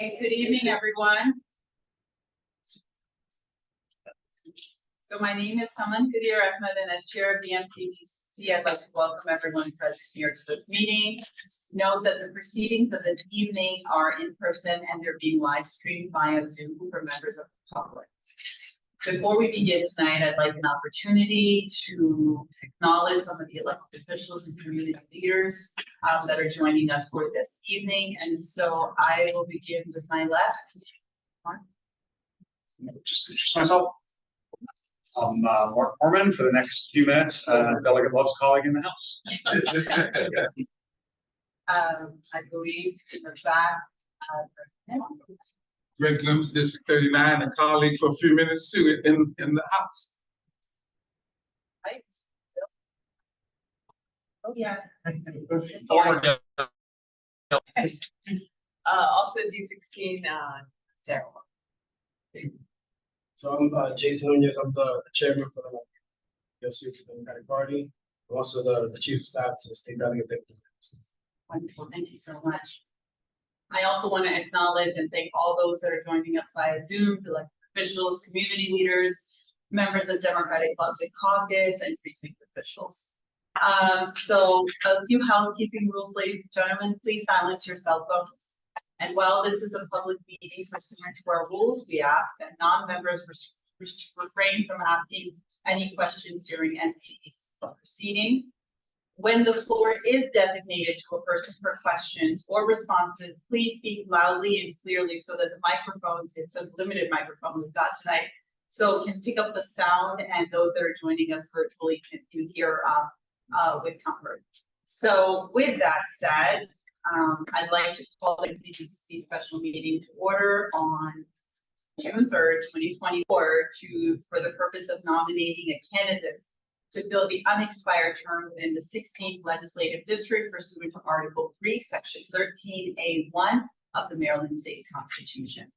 Hey, good evening, everyone. So my name is Saman Kadir Ahmed, and as chair of the MPC, I'd like to welcome everyone present here to this meeting. Note that the proceedings of this evening are in person and they're being live streamed via Zoom for members of the public. Before we begin tonight, I'd like an opportunity to acknowledge some of the elected officials and community leaders that are joining us for this evening. And so I will begin with my left. Just introduce myself. I'm Mark Foreman for the next few minutes, Delegate Love's colleague in the House. I believe in the back. Greg Glimpse, District 39, a colleague for a few minutes too in the House. Right. Oh, yeah. Former Also D16, Sara Love. So I'm Jason Nunez. I'm the chairman for the PLC for the Democratic Party. I'm also the chief of staff to the state delegate. Wonderful, thank you so much. I also want to acknowledge and thank all those that are joining us via Zoom, elected officials, community leaders, members of Democratic Budget Caucus, and precinct officials. So a few housekeeping rules, ladies and gentlemen. Please silence your cell phones. And while this is a public meeting pursuant to our rules, we ask that non-members refrain from asking any questions during MPC proceedings. When the floor is designated to a person for questions or responses, please speak loudly and clearly so that the microphones, it's a limited microphone we've got tonight, so can pick up the sound and those that are joining us virtually can hear with comfort. So with that said, I'd like to call the D16 special meeting to order on June 3rd, 2024 for the purpose of nominating a candidate to fill the unexpired term within the 16th legislative district pursuant to Article 3, Section 13A1 of the Maryland State Constitution.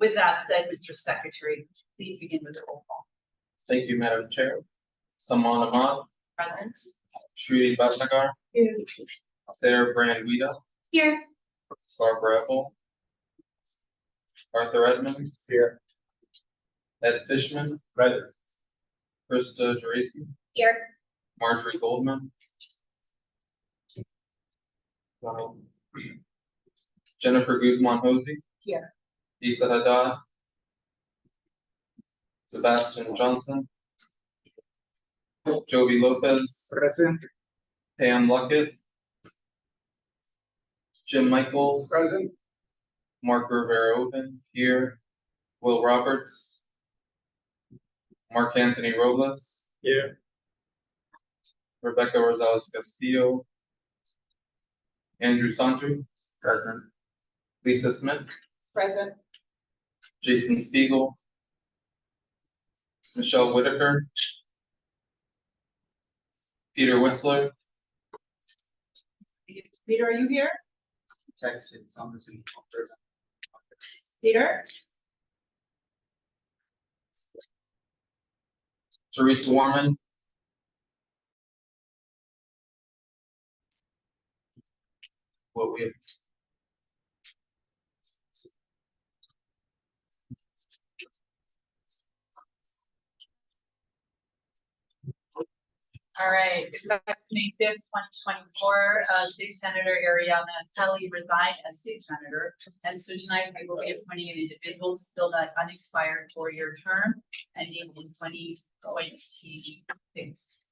With that said, Mr. Secretary, please begin with the roll call. Thank you, Madam Chair. Saman Ahmad. Present. Shruti Bhatnagar. Here. Sarah Brand-Wida. Here. Barbara Epple. Arthur Edmonds. Here. Ed Fishman. Present. Krista Geraci. Here. Marjorie Goldman. Jennifer Guzman-Hosey. Here. Isa Haddad. Sebastian Johnson. Joby Lopez. Present. Pam Luckett. Jim Michaels. Present. Mark Rivera Open here. Will Roberts. Mark Anthony Robles. Here. Rebecca Rosales Castillo. Andrew Santry. Present. Lisa Smith. Present. Jason Spiegel. Michelle Whitaker. Peter Witzler. Peter, are you here? Text it's on the Zoom. Peter? Teresa Warman. What we have. All right, effective May 5th, 2024, State Senator Ariana Kelly resigned as state senator. And so tonight we will be appointing an individual to fill that unexpired 4-year term ending in 2026.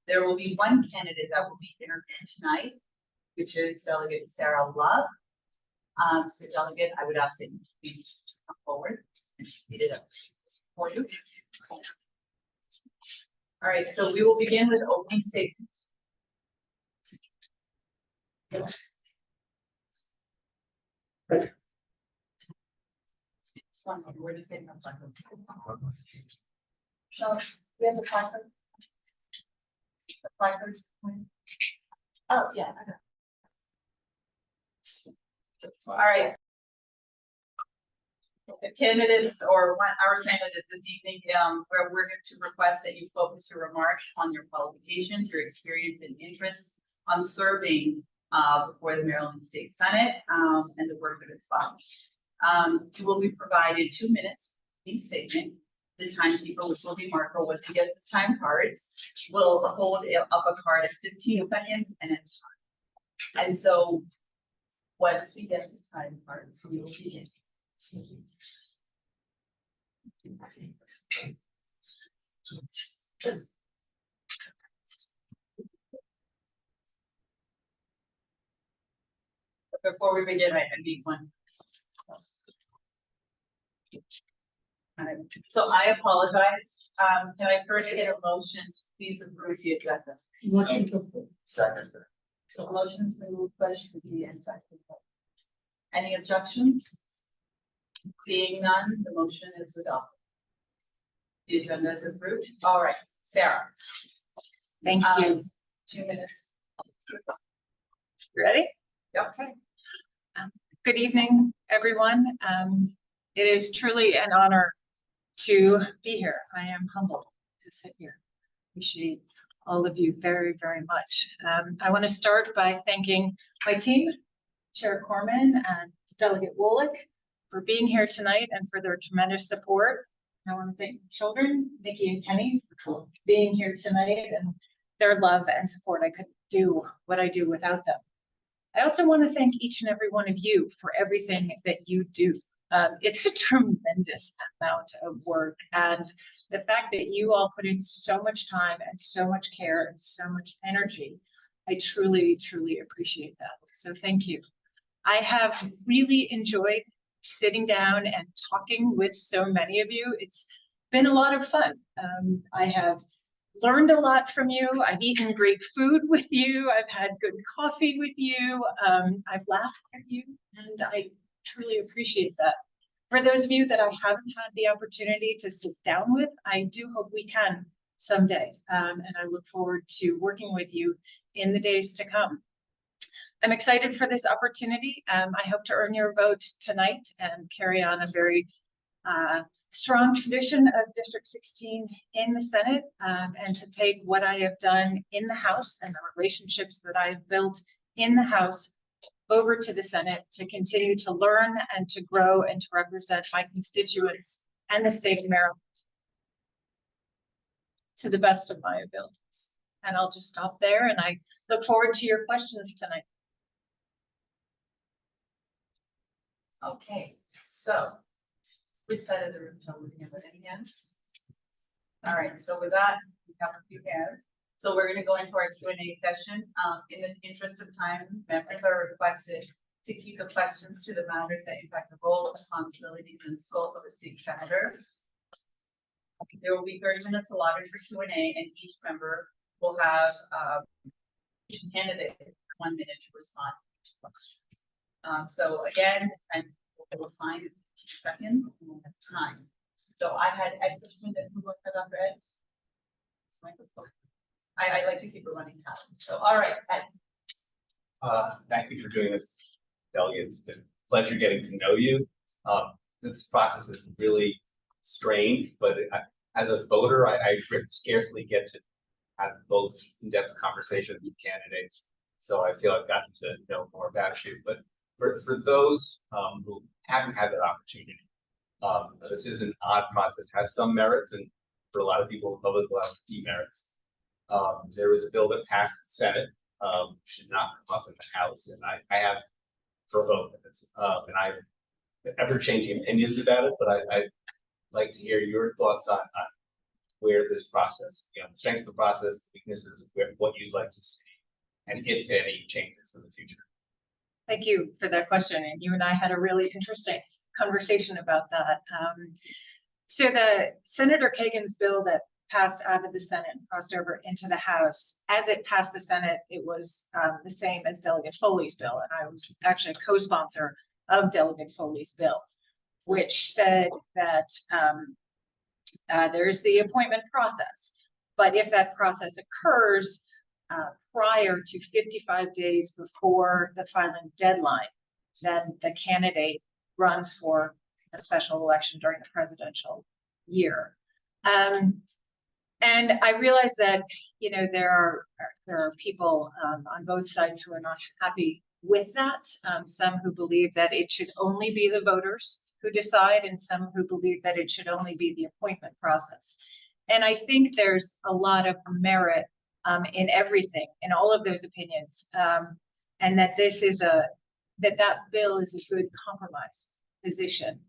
There will be one candidate that will be interviewed tonight, which is Delegate Sara Love. So Delegate, I would ask that you please come forward and read it up for you. All right, so we will begin with opening statements. Where does it come from? Shall we have the placard? The placard? Oh, yeah. I got it. All right. The candidates or our candidates this evening, where we're going to request that you focus your remarks on your qualifications, your experience and interest on serving before the Maryland State Senate, and the work that it's followed. You will be provided 2 minutes in statement. The timekeeper, which will be Marco, once he gets his time cards, will hold up a card at 15 seconds and a time. And so once we get to time cards, we will begin. Before we begin, I need one. So I apologize. Can I first get a motion to please approve the agenda? Motion to approve. Second. So motion's been moved by Shruti and seconded. Any objections? Seeing none, the motion is adopted. The agenda is approved. All right, Sarah. Thank you. 2 minutes. Ready? Yep. Good evening, everyone. It is truly an honor to be here. I am humbled to sit here. Appreciate all of you very, very much. I want to start by thanking my team, Chair Corman and Delegate Wolick, for being here tonight and for their tremendous support. I want to thank my children, Nikki and Kenny, for being here tonight and their love and support. I couldn't do what I do without them. I also want to thank each and every one of you for everything that you do. It's a tremendous amount of work, and the fact that you all put in so much time and so much care and so much energy, I truly, truly appreciate that. So thank you. I have really enjoyed sitting down and talking with so many of you. It's been a lot of fun. I have learned a lot from you. I've eaten great food with you. I've had good coffee with you. I've laughed at you, and I truly appreciate that. For those of you that I haven't had the opportunity to sit down with, I do hope we can someday. And I look forward to working with you in the days to come. I'm excited for this opportunity. I hope to earn your vote tonight and carry on a very strong tradition of District 16 in the Senate, and to take what I have done in the House and the relationships that I've built in the House over to the Senate to continue to learn and to grow and to represent my constituents and the state of Maryland to the best of my abilities. And I'll just stop there, and I look forward to your questions tonight. Okay, so which side of the room shall we begin with? Any hands? All right, so with that, we have a few hands. So we're going to go into our Q&A session. In the interest of time, members are requested to keep the questions to the matters that impact the role, responsibilities, and scope of a state senator. There will be 30 minutes allotted for Q&A, and each member will have each candidate 1 minute to respond to each question. So again, and we'll sign in 2 seconds, and we'll have time. So I had Ed Cushman, that who was Dr. Ed. I like to keep a running tally. So all right, Ed. Thank you for doing this, delegate. It's been a pleasure getting to know you. This process is really strange, but as a voter, I scarcely get to have both in-depth conversations with candidates. So I feel I've gotten to know more about you. But for those who haven't had that opportunity, this is an odd process, has some merits, and for a lot of people, the public will have demerits. There was a bill that passed the Senate, should not come up in the House, and I have for a vote, and I have ever-changing opinions about it, but I'd like to hear your thoughts on where this process, the strengths of the process, the weaknesses, what you'd like to see, and if any changes in the future. Thank you for that question. And you and I had a really interesting conversation about that. So the Senator Kagan's bill that passed out of the Senate and crossed over into the House, as it passed the Senate, it was the same as Delegate Foley's bill. And I was actually a co-sponsor of Delegate Foley's bill, which said that there's the appointment process. But if that process occurs prior to 55 days before the filing deadline, then the candidate runs for a special election during the presidential year. And I realize that, you know, there are people on both sides who are not happy with that. Some who believe that it should only be the voters who decide, and some who believe that it should only be the appointment process. And I think there's a lot of merit in everything, in all of those opinions, and that this is that bill is a good compromise position.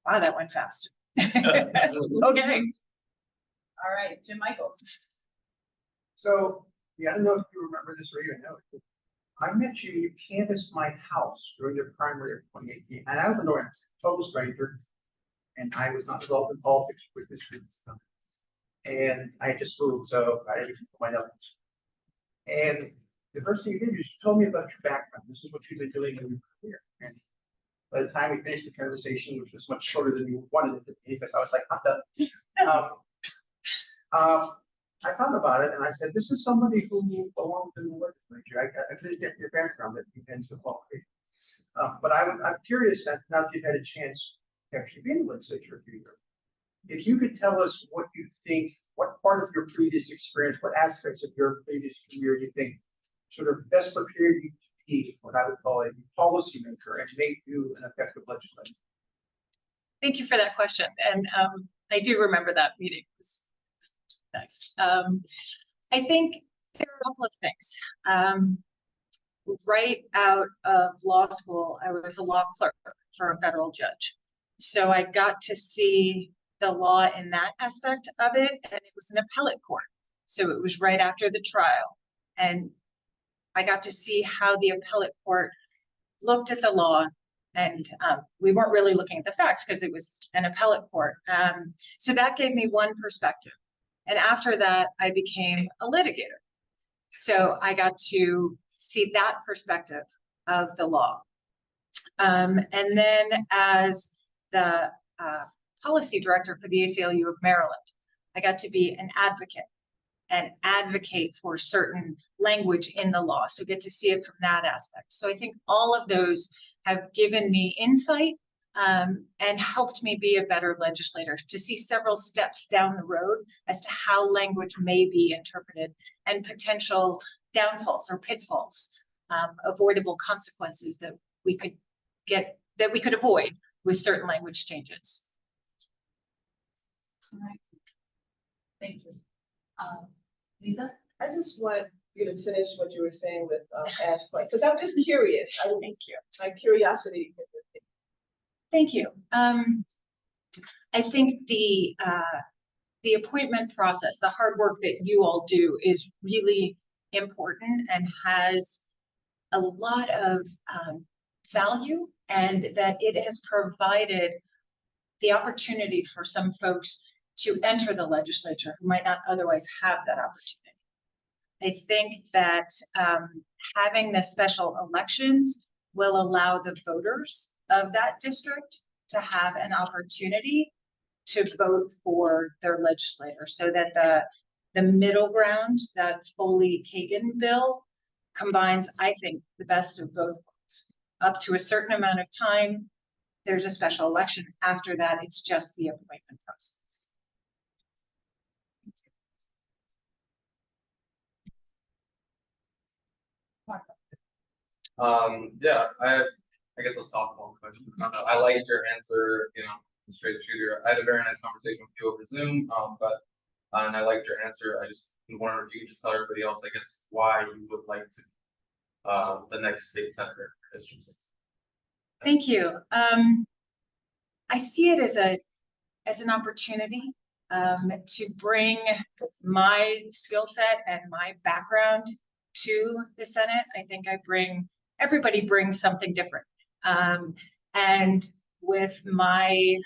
Wow, that went fast. Okay. All right, Jim Michaels. So, yeah, I don't know if you remember this or even know it. I met you, you canvassed my house during the primary of 2018, and I don't know, I'm a total stranger. And I was not involved in politics with this group. And I had just moved, so I didn't find out. And the first thing you did is you told me about your background. This is what you've been doing in your career. And by the time we finished the conversation, which was much shorter than you wanted it to be, because I was like, I'm done. I thought about it and I said, this is somebody who belongs in the legislature. I couldn't get your background that you can so qualifications. But I'm curious that now that you've had a chance to actually be in the legislature for a few years, if you could tell us what you think, what part of your previous experience, what aspects of your previous career you think sort of best prepared you to be what I would call a policymaker and make you an effective legislator. Thank you for that question. And I do remember that meeting. It was nice. I think there are a couple of things. Right out of law school, I was a law clerk for a federal judge. So I got to see the law in that aspect of it, and it was an appellate court. So it was right after the trial. And I got to see how the appellate court looked at the law, and we weren't really looking at the facts because it was an appellate court. So that gave me one perspective. And after that, I became a litigator. So I got to see that perspective of the law. And then as the policy director for the ACLU of Maryland, I got to be an advocate and advocate for certain language in the law. So get to see it from that aspect. So I think all of those have given me insight and helped me be a better legislator, to see several steps down the road as to how language may be interpreted and potential downfalls or pitfalls, avoidable consequences that we could avoid with certain language changes. All right. Thank you. Lisa? I just want you to finish what you were saying with ask point, because I'm just curious. Thank you. My curiosity. Thank you. I think the appointment process, the hard work that you all do, is really important and has a lot of value, and that it has provided the opportunity for some folks to enter the legislature who might not otherwise have that opportunity. I think that having the special elections will allow the voters of that district to have an opportunity to vote for their legislator, so that the middle ground, that Foley-Kagan bill, combines, I think, the best of both worlds. Up to a certain amount of time, there's a special election. After that, it's just the appointment process. Yeah, I guess a softball question. I liked your answer, straight shooter. I had a very nice conversation with you over Zoom, and I liked your answer. I just wondered if you could just tell everybody else, I guess, why you would like to the next state senator for District 6. Thank you. I see it as an opportunity to bring my skill set and my background to the Senate. I think everybody brings something different. And with my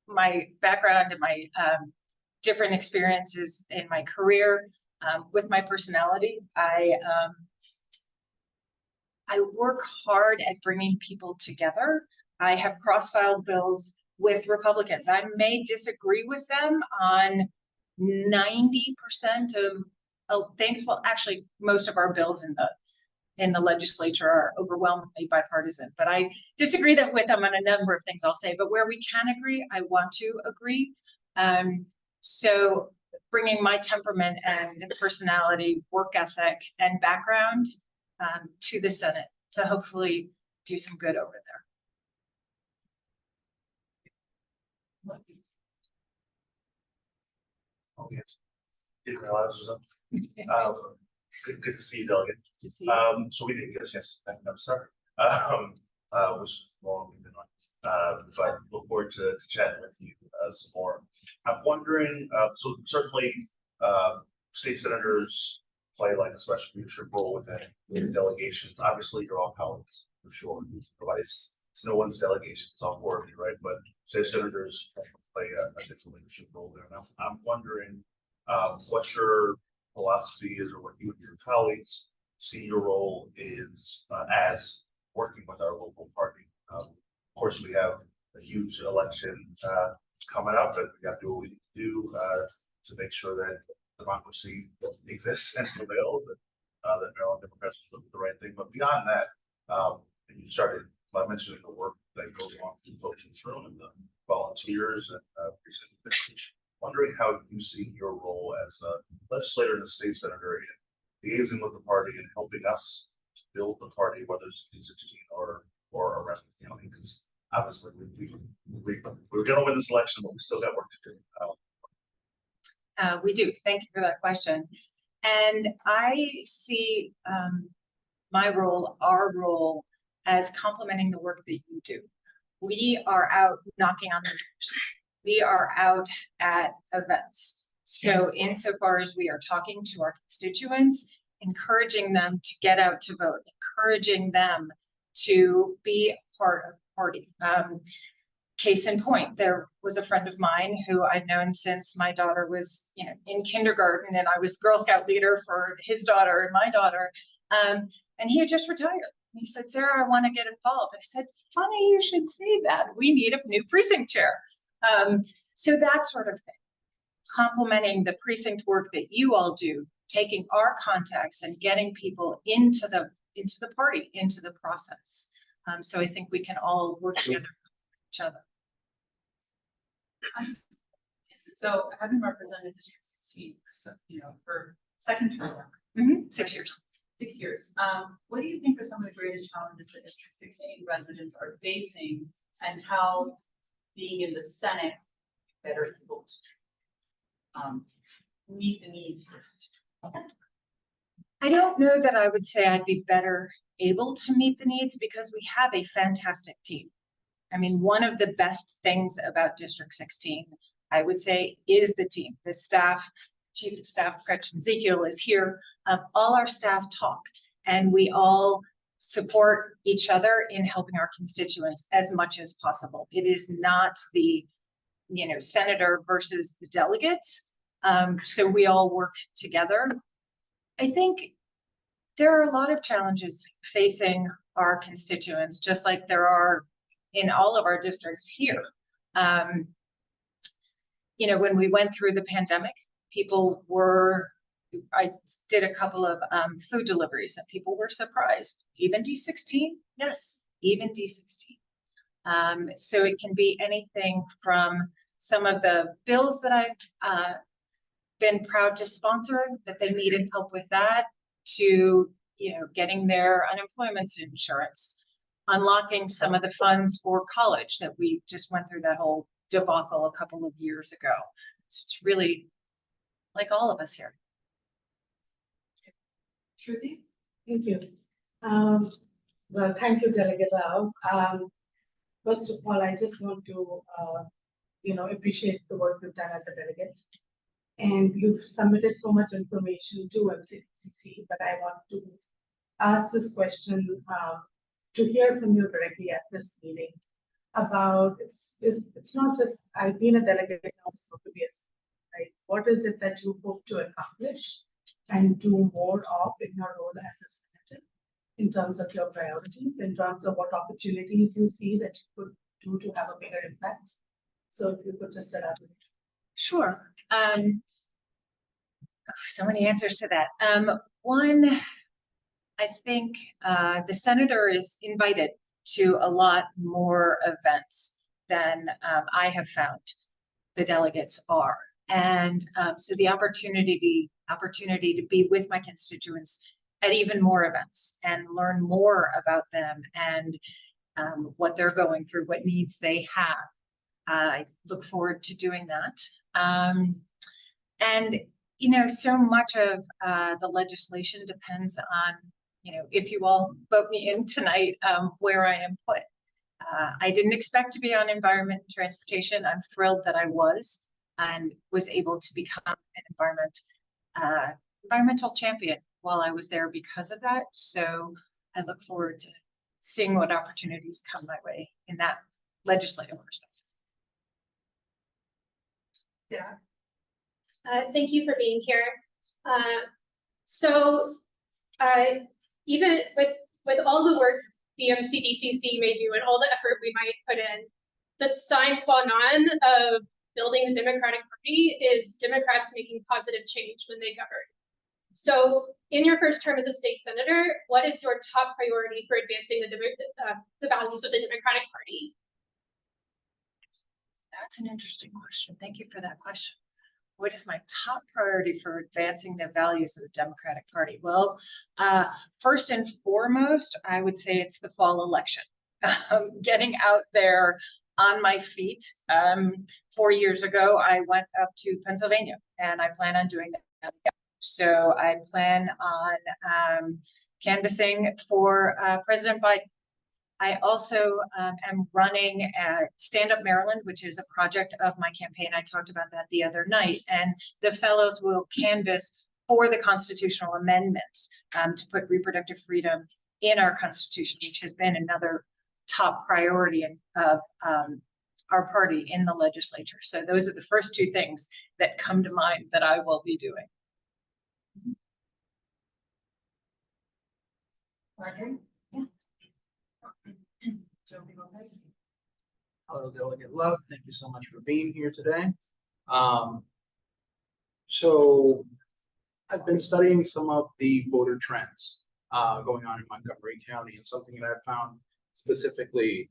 my background and my different experiences in my career, with my personality, I work hard at bringing people together. I have cross-filed bills with Republicans. I may disagree with them on 90% of things. Well, actually, most of our bills in the legislature are overwhelmingly bipartisan, but I disagree with them on a number of things, I'll say. But where we can agree, I want to agree. So bringing my temperament and personality, work ethic, and background to the Senate to hopefully do some good over there. Oh, yes. Didn't realize it was up. Good to see you, Delegate. To see you. So we didn't get a chance to, I'm sorry. Was long, but look forward to chatting with you some more. I'm wondering, so certainly, state senators play like a special leadership role within delegations. Obviously, you're all colleagues, for sure. Nobody's, it's no one's delegation, it's all four of you, right? But state senators play a different leadership role there. And I'm wondering what your philosophy is, or what you and your colleagues see your role is as working with our local party. Of course, we have a huge election coming up, and we have to do what we need to do to make sure that democracy exists and prevails, and that Maryland Democrats are doing the right thing. But beyond that, and you started by mentioning the work that goes on with the folks in this room and the volunteers and precinct officials. Wondering how you see your role as a legislator and a state senator in liaising with the party and helping us to build the party, whether it's D16 or around the county, because obviously we're going to win this election, but we still got work to do. We do. Thank you for that question. And I see my role, our role, as complementing the work that you do. We are out knocking on the doors. We are out at events. So insofar as we are talking to our constituents, encouraging them to get out to vote, encouraging them to be part of the party. Case in point, there was a friend of mine who I've known since my daughter was, in kindergarten, and I was Girl Scout leader for his daughter and my daughter. And he had just retired. He said, "Sarah, I want to get involved." I said, "Funny you should say that. We need a new precinct chair." So that sort of thing, complementing the precinct work that you all do, taking our contacts and getting people into the party, into the process. So I think we can all work together with each other. So having represented District 16, for second term, 6 years. 6 years. What do you think are some of the greatest challenges that District 16 residents are facing, and how being in the Senate better able to meet the needs? I don't know that I would say I'd be better able to meet the needs, because we have a fantastic team. I mean, one of the best things about District 16, I would say, is the team. The staff, Chief of Staff Gretchen Ezekiel is here. All our staff talk, and we all support each other in helping our constituents as much as possible. It is not the, senator versus the delegates. So we all work together. I think there are a lot of challenges facing our constituents, just like there are in all of our districts here. When we went through the pandemic, I did a couple of food deliveries, and people were surprised. Even D16? Yes, even D16. So it can be anything from some of the bills that I've been proud to sponsor, that they needed help with that, to getting their unemployment insurance, unlocking some of the funds for college that we just went through that whole debacle a couple of years ago. So it's really like all of us here. Shruti? Thank you. Well, thank you, Delegate Love. First of all, I just want to, appreciate the work you've done as a delegate. And you've submitted so much information to MCCC, but I want to ask this question to hear from you directly at this meeting about, it's not just, I've been a delegate now for 2 years, right? What is it that you hope to accomplish and do more of in your role as a senator, in terms of your priorities, in terms of what opportunities you see that you could do to have a bigger impact? So if you could just elaborate. Sure. So many answers to that. One, I think the senator is invited to a lot more events than I have found the delegates are. And so the opportunity to be with my constituents at even more events and learn more about them and what they're going through, what needs they have. I look forward to doing that. And, you know, so much of the legislation depends on, you know, if you all vote me in tonight, where I am put. I didn't expect to be on environment and transportation. I'm thrilled that I was and was able to become an environmental champion while I was there because of that. So I look forward to seeing what opportunities come my way in that legislative perspective. Yeah. Thank you for being here. Even with all the work the DCC may do and all the effort we might put in, the sine qua non of building the Democratic Party is Democrats making positive change when they govern. So in your first term as a state senator, what is your top priority for advancing the values of the Democratic Party? That's an interesting question. Thank you for that question. What is my top priority for advancing the values of the Democratic Party? Well, first and foremost, I would say it's the fall election. Getting out there on my feet. 4 years ago, I went up to Pennsylvania, and I plan on doing that again. So I plan on canvassing for President Biden. I also am running Stand Up Maryland, which is a project of my campaign. I talked about that the other night. And the fellows will canvass for the constitutional amendments to put reproductive freedom in our Constitution, which has been another top priority of our party in the legislature. So those are the first two things that come to mind that I will be doing. Marjorie? Yeah. Hello, Delegate Love. Thank you so much for being here today. So I've been studying some of the voter trends going on in Montgomery County, and something that I found specifically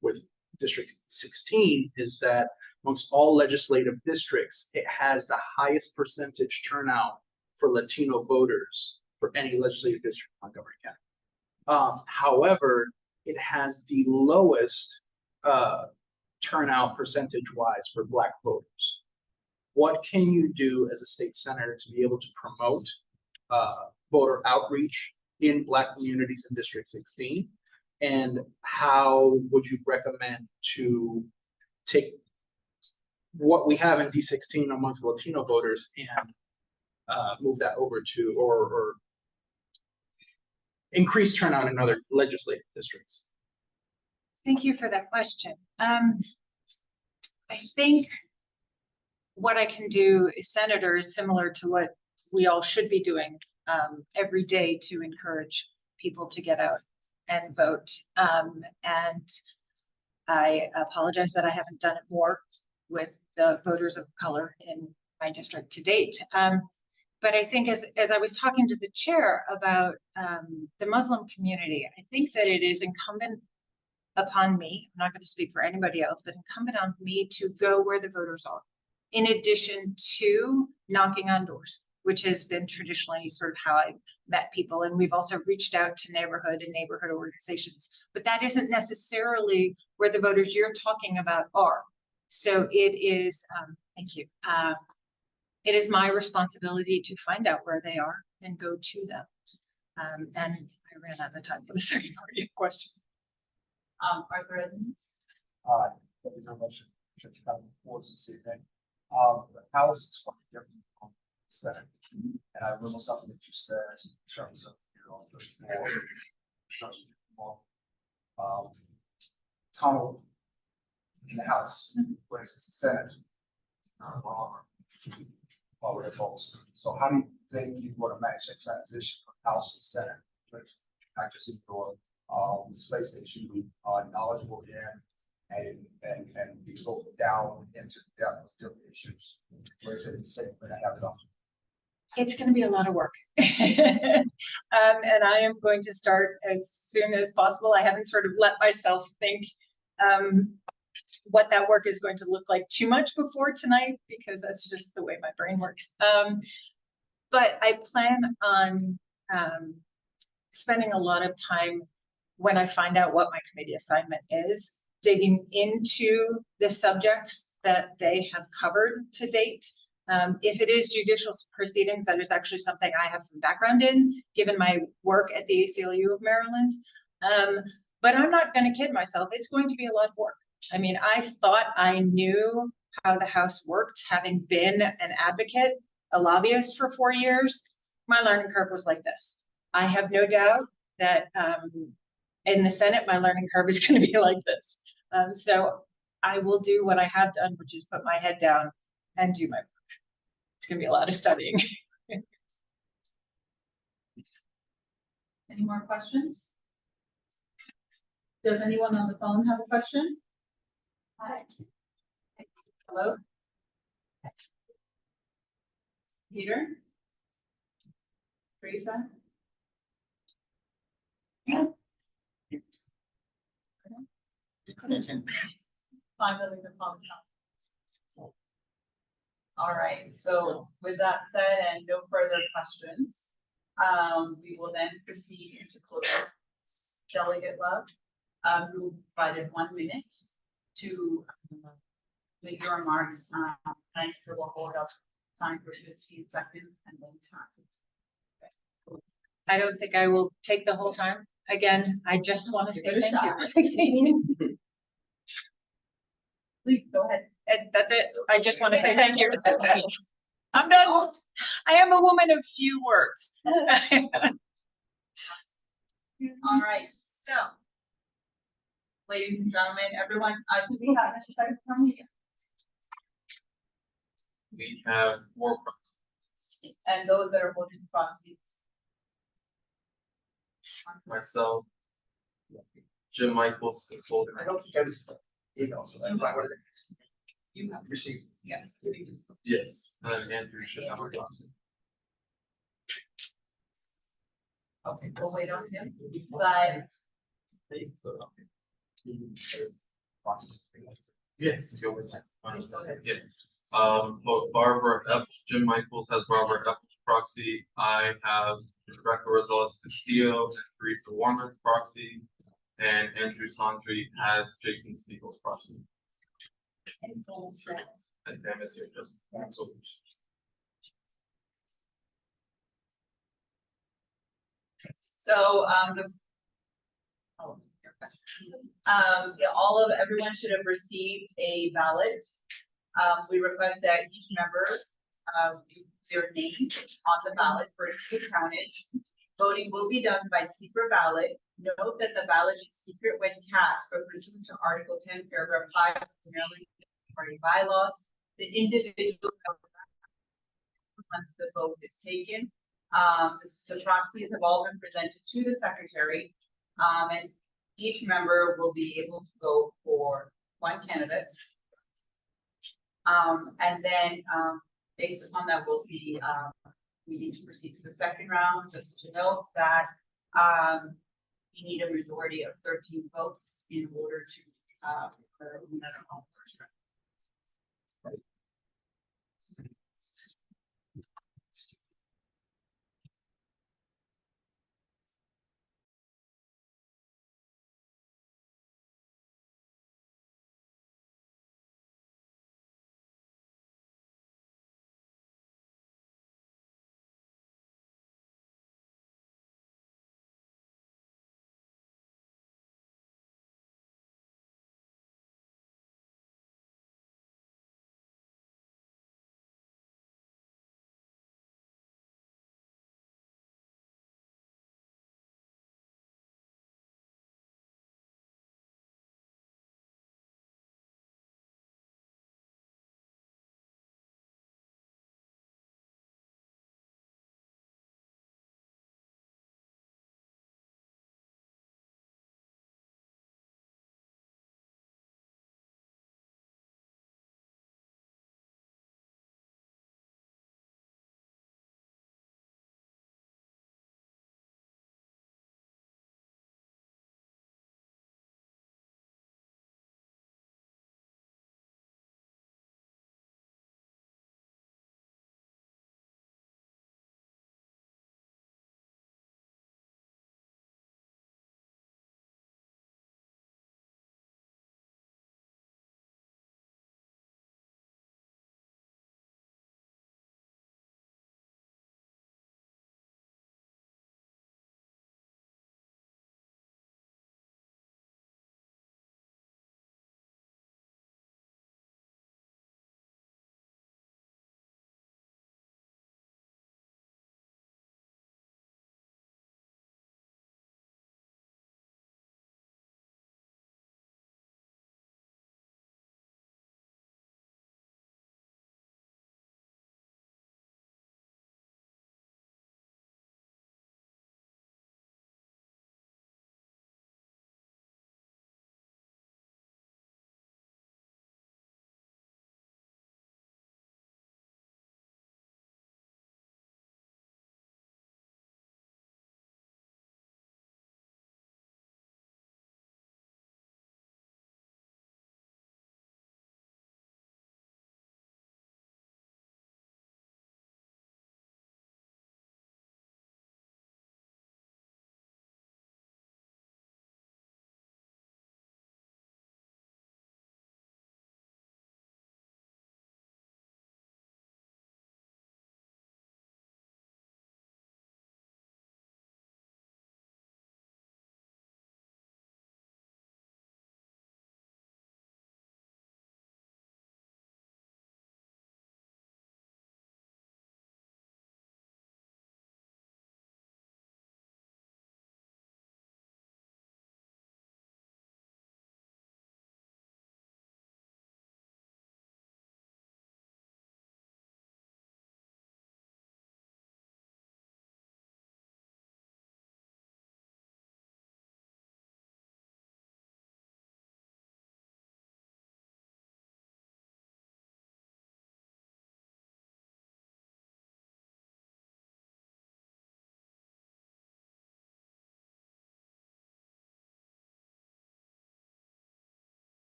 with District 16 is that amongst all legislative districts, it has the highest percentage turnout for Latino voters for any legislative district in Montgomery County. However, it has the lowest turnout percentage-wise for Black voters. What can you do as a state senator to be able to promote voter outreach in Black communities in District 16? And how would you recommend to take what we have in D16 amongst Latino voters and move that over to, or increase turnout in other legislative districts? Thank you for that question. I think what I can do as senator is similar to what we all should be doing every day to encourage people to get out and vote. And I apologize that I haven't done it more with the voters of color in my district to date. But I think as I was talking to the chair about the Muslim community, I think that it is incumbent upon me, I'm not going to speak for anybody else, but incumbent on me to go where the voters are, in addition to knocking on doors, which has been traditionally sort of how I met people. And we've also reached out to neighborhood organizations, but that isn't necessarily where the voters you're talking about are. So it is, thank you. It is my responsibility to find out where they are and go to them. And I ran out of time for the second part of your question. Are there others? Thank you very much. Appreciate you coming forward this evening. The House is quite different from the Senate. And I remember something that you said in terms of your tunnel in the House, whereas the Senate, over the polls. So how do you think you want to manage that transition from House to Senate? Not just in your space that you are knowledgeable in and be go down into the depth of different issues. Whereas in the Senate, when I have it on. It's going to be a lot of work. And I am going to start as soon as possible. I haven't sort of let myself think what that work is going to look like too much before tonight, because that's just the way my brain works. But I plan on spending a lot of time when I find out what my committee assignment is, digging into the subjects that they have covered to date. If it is judicial proceedings, that is actually something I have some background in, given my work at the ACLU of Maryland. But I'm not going to kid myself. It's going to be a lot of work. I mean, I thought I knew how the House worked, having been an advocate, a lobbyist for 4 years. My learning curve was like this. I have no doubt that in the Senate, my learning curve is going to be like this. So I will do what I have done, which is put my head down and do my work. It's going to be a lot of studying. Any more questions? Does anyone on the phone have a question? Hi. Hello? Peter? Teresa? Yeah. Finally, the phone. All right, so with that said and no further questions, we will then proceed into closure. Delegate Love, who provided 1 minute to make your remarks. Thank you will hold up time for 15 seconds and then taxes. I don't think I will take the whole time. Again, I just want to Give say it a thank you. Please go ahead. And that's it. I just want to say thank you. I'm done. I am a woman of few words. All right, so. Ladies and gentlemen, everyone, do we have Mr. Secretary from you? We have 4 proxies. And those that are holding proxies. Myself, Jim Michaels, is holding. I don't think I was, so that's why I wanted to. You have Received. yes. Yes, and Andrew should have a proxy. Okay, we'll wait on him. But Yes, go ahead. Yes. Both Barbara F. Jim Michaels has Barbara F's proxy. I have Rebecca Rosales Castillo and Teresa Warner's proxy. And Andrew Sandri has Jason Spiegel's proxy. And Pam is here just. so, yeah, everyone should have received a ballot. We request that each member, their name on the ballot for it to be counted. Voting will be done by secret ballot. Note that the ballot is secret when cast, but pursuant to Article 10, Paragraph 5 of the Maryland Party bylaws, the individual once the vote is taken. The proxies have all been presented to the secretary, and each member will be able to vote for 1 candidate. And then, based upon that, we'll see, we need to proceed to the second round. Just to note that you need a majority of 13 votes in order to declare a winner on first round.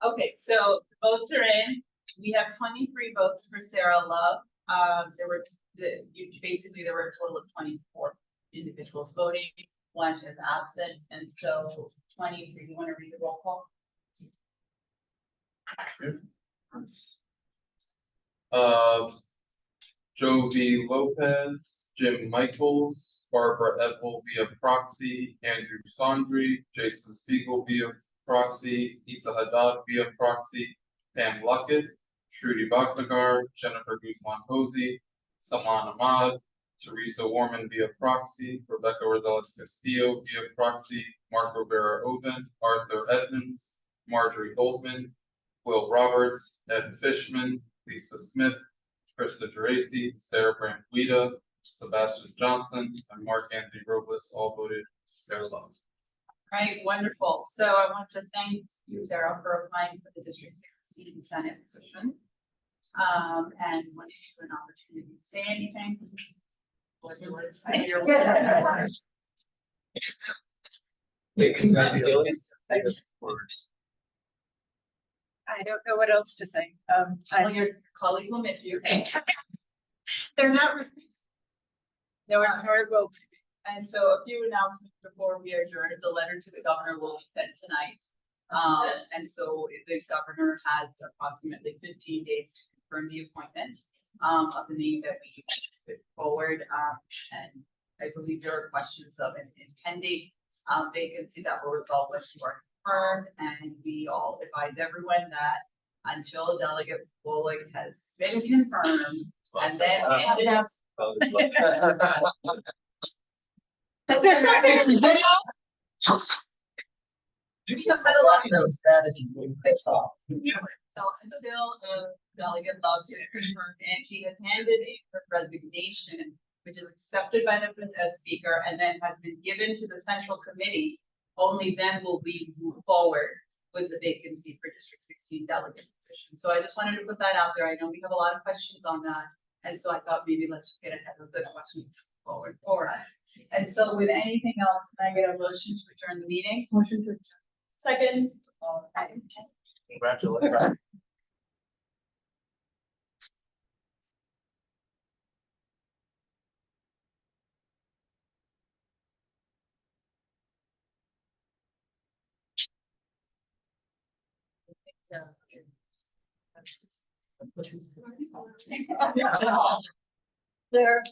Okay, so the votes are in. We have 23 votes for Sara Love. Basically, there were a total of 24 individuals voting. One is absent, and so 23. You want to read the roll call? Jovi Lopez, Jim Michaels, Barbara Epple via proxy, Andrew Sondry, Jason Spiegel via proxy, Isa Haddad via proxy, Pam Luckett, Trudy Bachnagar, Jennifer Guzman Posey, Saman Ahmad, Teresa Warman via proxy, Rebecca Rosales Castillo via proxy, Mark Rivera Oven, Arthur Edmonds, Marjorie Goldman, Will Roberts, Ed Fishman, Lisa Smith, Krista Geraci, Sarah Brandt Guida, Sebastian Johnson, and Mark Anthony Robles all voted Sara Love. Right, wonderful. So I want to thank you, Sarah, for applying for the District 16 Senate position. And want to give you an opportunity to say anything. What do you want to say? Wait, congratulations. I don't know what else to say. Well, your colleague will miss you. They're not. No, nor will. And so a few announcements before we adjourn. The letter to the governor will be sent tonight. And so the governor has approximately 15 days to confirm the appointment of the name that we put forward. And I believe there are questions of is pending vacancy that will resolve once you are confirmed. And we all advise everyone that until Delegate Bullock has been confirmed and then ended up. Is there something? You should have a lot of those strategies. Until Delegate Love is confirmed and she has handed in her resignation, which is accepted by the speaker and then has been given to the central committee, only then will we move forward with the vacancy for District 16 delegate position. So I just wanted to put that out there. I know we have a lot of questions on that. And so I thought maybe let's just get ahead of the questions forward for us. And so with anything else, can I get a motion to adjourn the meeting? Motion to adjourn. Second. Congratulations. There.